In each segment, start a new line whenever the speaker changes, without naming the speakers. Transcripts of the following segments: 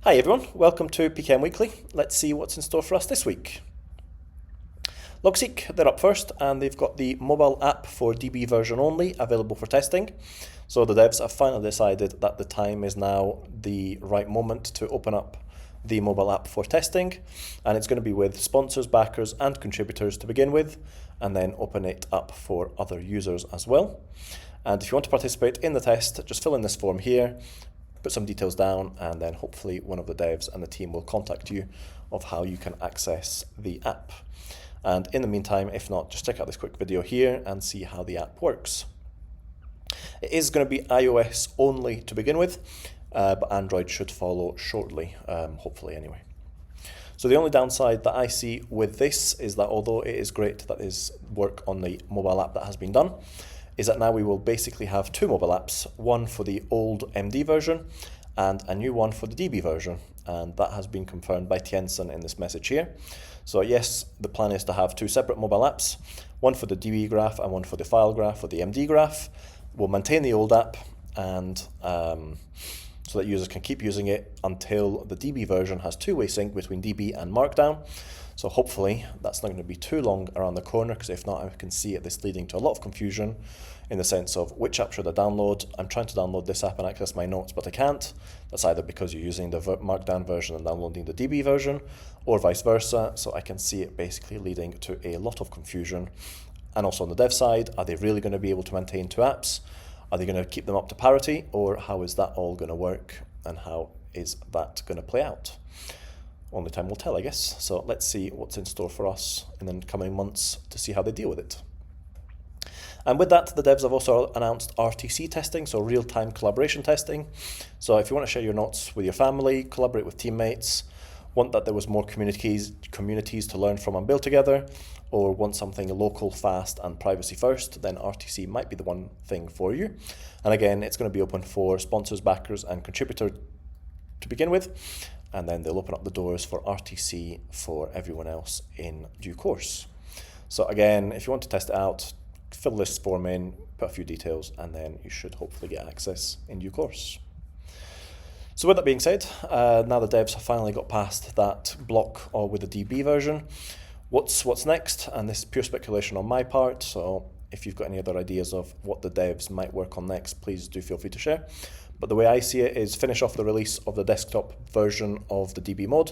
Hi everyone, welcome to PKM Weekly. Let's see what's in store for us this week. Logseq, they're up first, and they've got the mobile app for DB version only available for testing. So the devs have finally decided that the time is now the right moment to open up the mobile app for testing, and it's going to be with sponsors, backers and contributors to begin with, and then open it up for other users as well. And if you want to participate in the test, just fill in this form here, put some details down, and then hopefully one of the devs and the team will contact you of how you can access the app. And in the meantime, if not, just check out this quick video here and see how the app works. It is going to be iOS only to begin with, but Android should follow shortly, hopefully anyway. So the only downside that I see with this is that although it is great that there's work on the mobile app that has been done, is that now we will basically have two mobile apps, one for the old MD version and a new one for the DB version, and that has been confirmed by Tienson in this message here. So yes, the plan is to have two separate mobile apps, one for the DB graph and one for the file graph or the MD graph. We'll maintain the old app and so that users can keep using it until the DB version has two-way sync between DB and Markdown. So hopefully that's not going to be too long around the corner, because if not, I can see this leading to a lot of confusion in the sense of which app should I download. I'm trying to download this app and access my notes, but I can't. That's either because you're using the Markdown version and downloading the DB version, or vice versa. So I can see it basically leading to a lot of confusion. And also on the dev side, are they really going to be able to maintain two apps? Are they going to keep them up to parity, or how is that all going to work, and how is that going to play out? Only time will tell, I guess. So let's see what's in store for us in the coming months to see how they deal with it. And with that, the devs have also announced RTC testing, so real-time collaboration testing. So if you want to share your notes with your family, collaborate with teammates, want that there was more communities to learn from and build together, or want something local, fast and privacy first, then RTC might be the one thing for you. And again, it's going to be open for sponsors, backers and contributors to begin with, and then they'll open up the doors for RTC for everyone else in due course. So again, if you want to test it out, fill this form in, put a few details, and then you should hopefully get access in due course. So with that being said, now the devs have finally got past that block with the DB version. What's next? And this is pure speculation on my part, so if you've got any other ideas of what the devs might work on next, please do feel free to share. But the way I see it is finish off the release of the desktop version of the DB mod.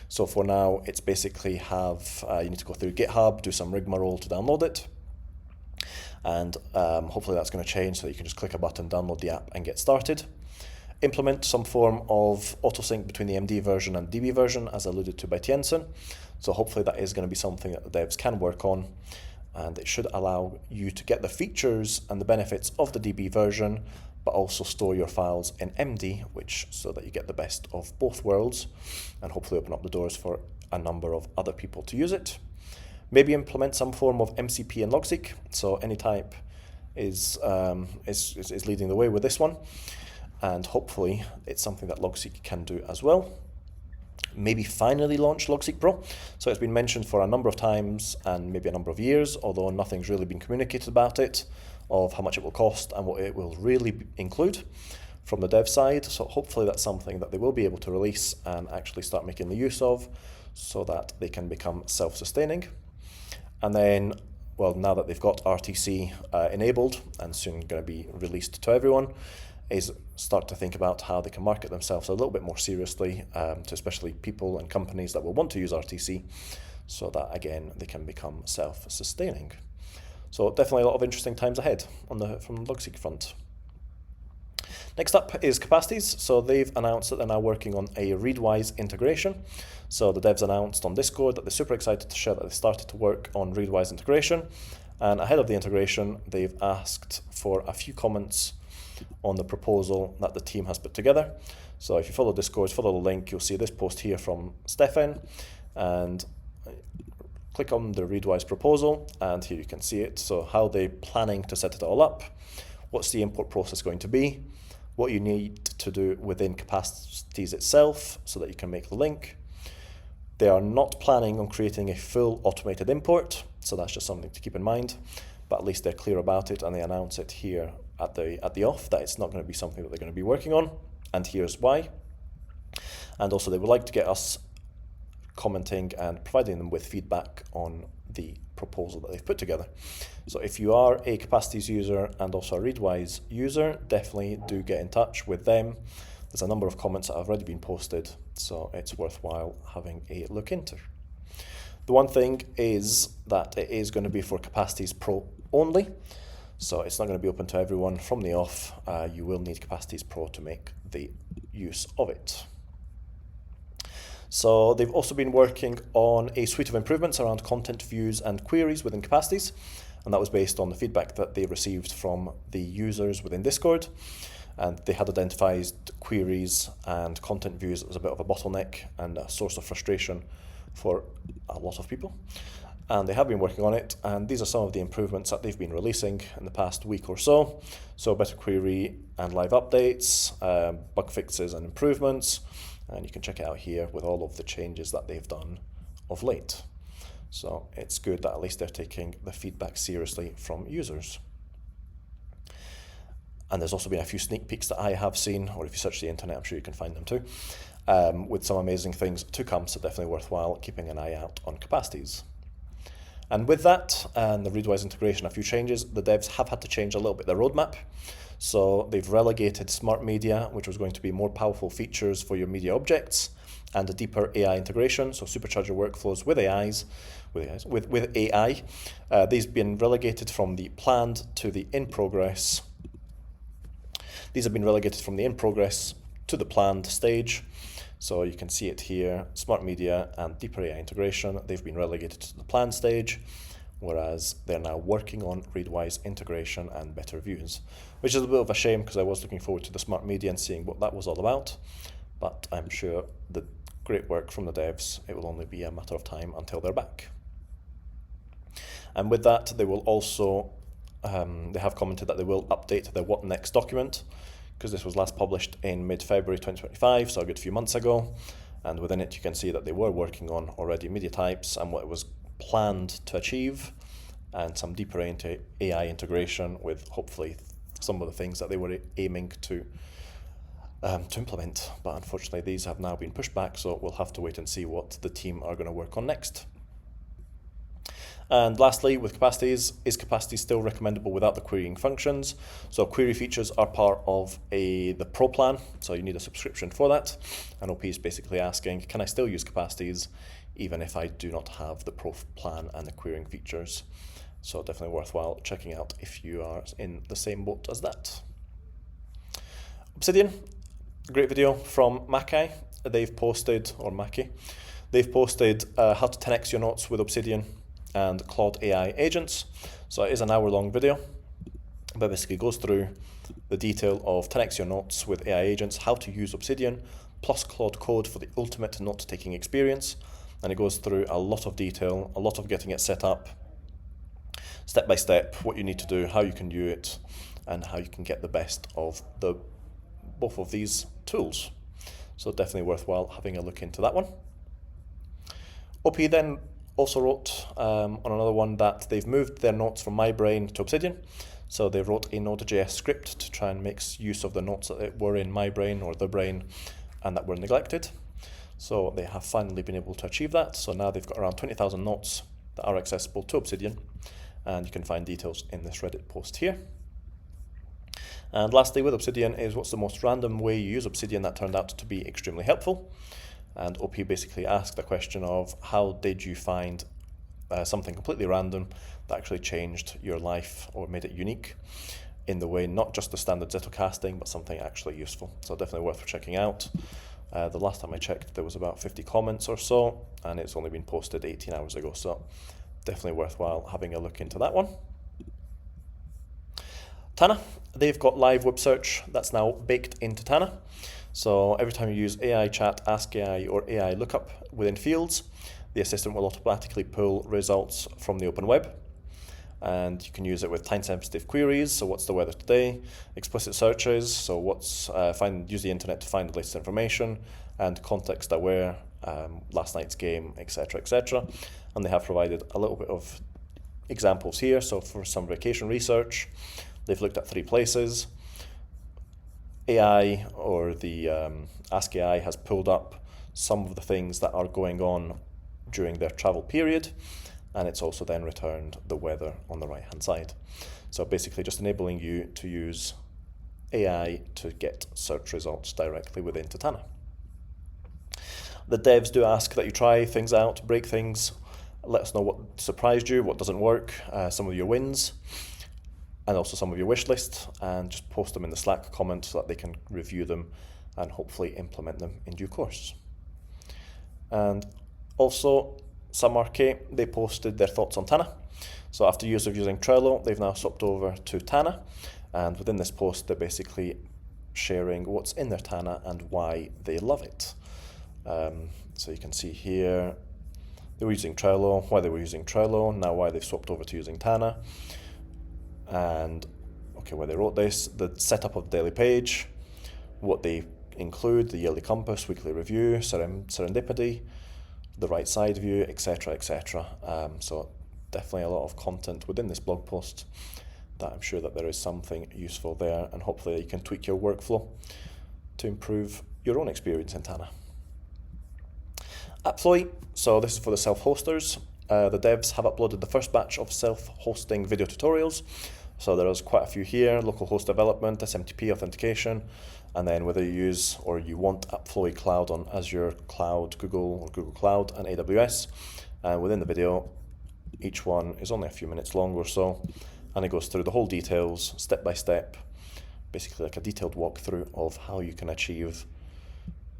So for now, it's basically you need to go through GitHub, do some rigmarole to download it. And hopefully that's going to change so that you can just click a button, download the app and get started. Implement some form of autosync between the MD version and DB version, as alluded to by Tienson. So hopefully that is going to be something that the devs can work on, and it should allow you to get the features and the benefits of the DB version, but also store your files in MD, so that you get the best of both worlds, and hopefully open up the doors for a number of other people to use it. Maybe implement some form of MCP and Logseq. So AnyType is leading the way with this one, and hopefully it's something that Logseq can do as well. Maybe finally launch Logseq Pro. So it's been mentioned for a number of times and maybe a number of years, although nothing's really been communicated about it, of how much it will cost and what it will really include from the dev side. So hopefully that's something that they will be able to release and actually start making the use of, so that they can become self-sustaining. And then, well, now that they've got RTC enabled and soon going to be released to everyone, is start to think about how they can market themselves a little bit more seriously to especially people and companies that will want to use RTC, so that again they can become self-sustaining. So definitely a lot of interesting times ahead from the Logseq front. Next up is Capacities. So they've announced that they're now working on a Readwise integration. So the devs announced on Discord that they're super excited to share that they started to work on Readwise integration, and ahead of the integration they've asked for a few comments on the proposal that the team has put together. So if you follow Discord, follow the link, you'll see this post here from Stefan, and click on the Readwise proposal, and here you can see it. So how they're planning to set it all up, what's the import process going to be, what you need to do within Capacities itself so that you can make the link. They are not planning on creating a full automated import, so that's just something to keep in mind, but at least they're clear about it, and they announce it here at the off that it's not going to be something that they're going to be working on, and here's why. And also they would like to get us commenting and providing them with feedback on the proposal that they've put together. So if you are a Capacities user and also a Readwise user, definitely do get in touch with them. There's a number of comments that have already been posted, so it's worthwhile having a look into. The one thing is that it is going to be for Capacities Pro only, so it's not going to be open to everyone from the off. You will need Capacities Pro to make the use of it. So they've also been working on a suite of improvements around content views and queries within Capacities, and that was based on the feedback that they received from the users within Discord. And they had identified queries and content views as a bit of a bottleneck and a source of frustration for a lot of people. And they have been working on it, and these are some of the improvements that they've been releasing in the past week or so. So better query and live updates, bug fixes and improvements, and you can check it out here with all of the changes that they've done of late. So it's good that at least they're taking the feedback seriously from users. And there's also been a few sneak peeks that I have seen, or if you search the internet, I'm sure you can find them too, with some amazing things to come, so definitely worthwhile keeping an eye out on Capacities. And with that, and the Readwise integration, a few changes, the devs have had to change a little bit their roadmap. So they've relegated smart media, which was going to be more powerful features for your media objects, and a deeper AI integration, so supercharge your workflows with with AI. These have been relegated from the planned to the in progress. These have been relegated from the in progress to the planned stage. So you can see it here, smart media and deeper AI integration. They've been relegated to the planned stage, whereas they're now working on Readwise integration and better views, which is a bit of a shame because I was looking forward to the smart media and seeing what that was all about. But I'm sure the great work from the devs, it will only be a matter of time until they're back. And with that, they will also, they have commented that they will update their What Next document, because this was last published in mid-February 2025, so a good few months ago. And within it, you can see that they were working on already media types and what it was planned to achieve, and some deeper into AI integration with hopefully some of the things that they were aiming to implement. But unfortunately, these have now been pushed back, so we'll have to wait and see what the team are going to work on next. And lastly, with Capacities, is Capacities still recommendable without the querying functions? So query features are part of the Pro plan, so you need a subscription for that. And OP is basically asking, can I still use Capacities even if I do not have the Pro plan and the querying features? So definitely worthwhile checking out if you are in the same boat as that. Obsidian, great video from Mackie. They've posted, or Mackie, they've posted how to 10x your notes with Obsidian and Claude AI agents. So it is an hour-long video, but basically goes through the detail of 10x your notes with AI agents, how to use Obsidian plus Claude Code for the ultimate note-taking experience. And it goes through a lot of detail, a lot of getting it set up, step by step, what you need to do, how you can do it, and how you can get the best of both of these tools. So definitely worthwhile having a look into that one. OP then also wrote on another one that they've moved their notes from MyBrain to Obsidian. So they wrote a Node.js script to try and make use of the notes that were in MyBrain or the brain and that were neglected. So they have finally been able to achieve that. So now they've got around 20,000 notes that are accessible to Obsidian, and you can find details in this Reddit post here. And lastly, with Obsidian is what's the most random way you use Obsidian that turned out to be extremely helpful. And OP basically asked the question of how did you find something completely random that actually changed your life or made it unique in the way, not just the standard Zettelcasting, but something actually useful. So definitely worth checking out. The last time I checked, there was about 50 comments or so, and it's only been posted 18 hours ago. So definitely worthwhile having a look into that one. Tana, they've got live web search that's now baked into Tana. So every time you use AI chat, ask AI, or AI lookup within fields, the assistant will automatically pull results from the open web. And you can use it with time-sensitive queries. So what's the weather today? Explicit searches. So use the internet to find the latest information, and context aware, last night's game, etc., etc. And they have provided a little bit of examples here. So for some vacation research, they've looked at 3 places. AI or the Ask AI has pulled up some of the things that are going on during their travel period, and it's also then returned the weather on the right hand side. So basically just enabling you to use AI to get search results directly within Tana. The devs do ask that you try things out, break things, let us know what surprised you, what doesn't work, some of your wins, and also some of your wish list, and just post them in the Slack comment so that they can review them and hopefully implement them in due course. And also, Samarke, they posted their thoughts on Tana. So after years of using Trello, they've now swapped over to Tana, and within this post, they're basically sharing what's in their Tana and why they love it. So you can see here, they were using Trello, why they were using Trello, now why they've swapped over to using Tana, and okay, why they wrote this, the setup of the daily page, what they include, the yearly compass, weekly review, serendipity, the right side view, etc., etc. So definitely a lot of content within this blog post that I'm sure that there is something useful there, and hopefully you can tweak your workflow to improve your own experience in Tana. AppFlowy, so this is for the self-hosters. The devs have uploaded the first batch of self-hosting video tutorials. So there is quite a few here: local host development, SMTP authentication, and then whether you use or you want AppFlowy Cloud on Azure Cloud, Google or Google Cloud, and AWS. And within the video, each one is only a few minutes long or so, and it goes through the whole details, step by step, basically like a detailed walkthrough of how you can achieve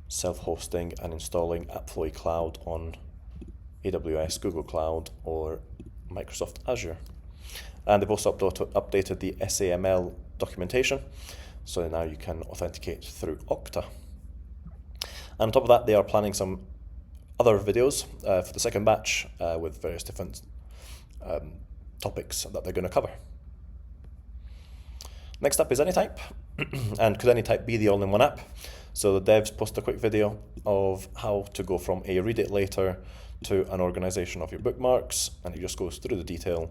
self-hosting and installing AppFlowy Cloud on AWS, Google Cloud, or Microsoft Azure. And they've also updated the SAML documentation, so now you can authenticate through Okta. And on top of that, they are planning some other videos for the second batch with various different topics that they're going to cover. Next up is AnyType. And could AnyType be the all-in-one app? So the devs posted a quick video of how to go from a read it later to an organization of your bookmarks, and it just goes through the detail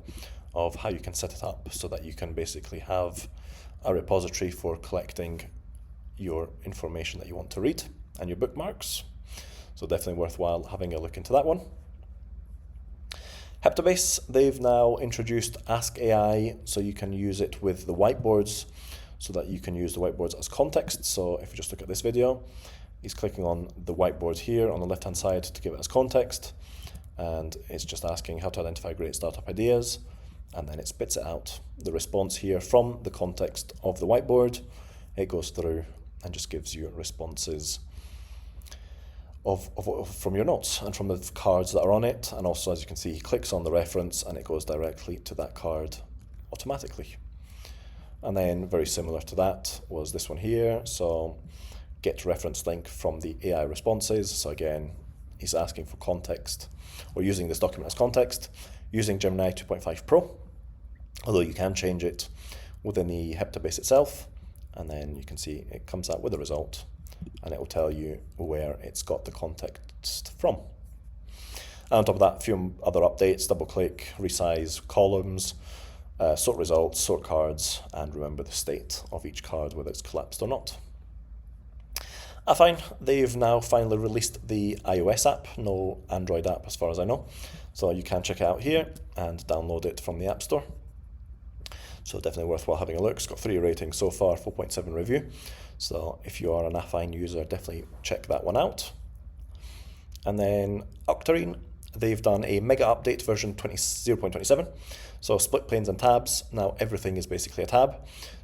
of how you can set it up so that you can basically have a repository for collecting your information that you want to read and your bookmarks. So definitely worthwhile having a look into that one. Heptabase, they've now introduced Ask AI, so you can use it with the whiteboards, so that you can use the whiteboards as context. So if you just look at this video, he's clicking on the whiteboard here on the left-hand side to give it as context, and it's just asking how to identify great startup ideas, and then it spits it out. The response here from the context of the whiteboard, it goes through and just gives you responses from your notes and from the cards that are on it. And also, as you can see, he clicks on the reference and it goes directly to that card automatically. And then very similar to that was this one here. So get reference link from the AI responses. So again, he's asking for context, or using this document as context, using Gemini 2.5 Pro, although you can change it within the Heptabase itself. And then you can see it comes out with a result, and it will tell you where it's got the context from. And on top of that, a few other updates: double click, resize columns, sort results, sort cards, and remember the state of each card, whether it's collapsed or not. AFFiNE, they've now finally released the iOS app, no Android app as far as I know. So you can check it out here and download it from the App Store. So definitely worthwhile having a look. It's got 3 ratings so far, 4.7 review. So if you are an AFFiNE user, definitely check that one out. And then Octarine, they've done a mega update version 0.27. So split planes and tabs, now everything is basically a tab.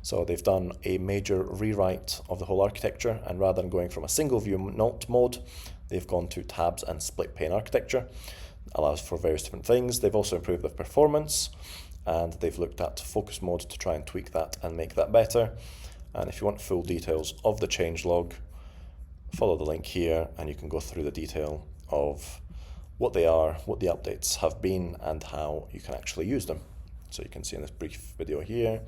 So they've done a major rewrite of the whole architecture, and rather than going from a single view note mode, they've gone to tabs and split pane architecture. Allows for various different things. They've also improved the performance, and they've looked at focus mode to try and tweak that and make that better. And if you want full details of the changelog, follow the link here and you can go through the detail of what they are, what the updates have been, and how you can actually use them. So you can see in this brief video here,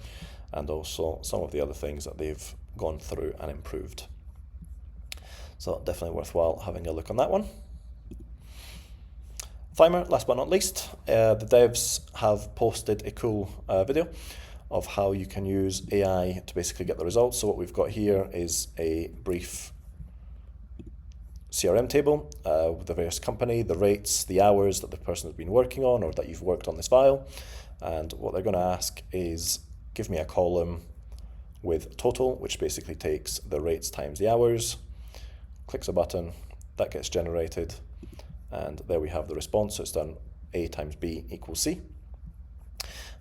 and also some of the other things that they've gone through and improved. So definitely worthwhile having a look on that one. Thymer, last but not least, the devs have posted a cool video of how you can use AI to basically get the results. So what we've got here is a brief CRM table with the various company, the rates, the hours that the person has been working on or that you've worked on this file. And what they're going to ask is give me a column with total, which basically takes the rates times the hours, clicks a button, that gets generated, and there we have the response. So it's done A times B equals C.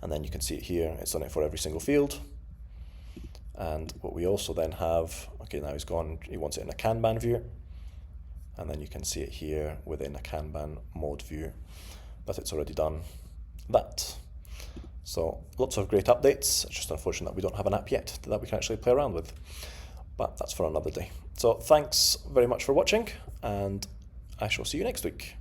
And then you can see it here, it's done it for every single field. And what we also then have, okay, now he's gone, he wants it in a Kanban view. And then you can see it here within a Kanban mode view that it's already done that. So lots of great updates. It's just unfortunate that we don't have an app yet that we can actually play around with. But that's for another day. So thanks very much for watching, and I shall see you next week.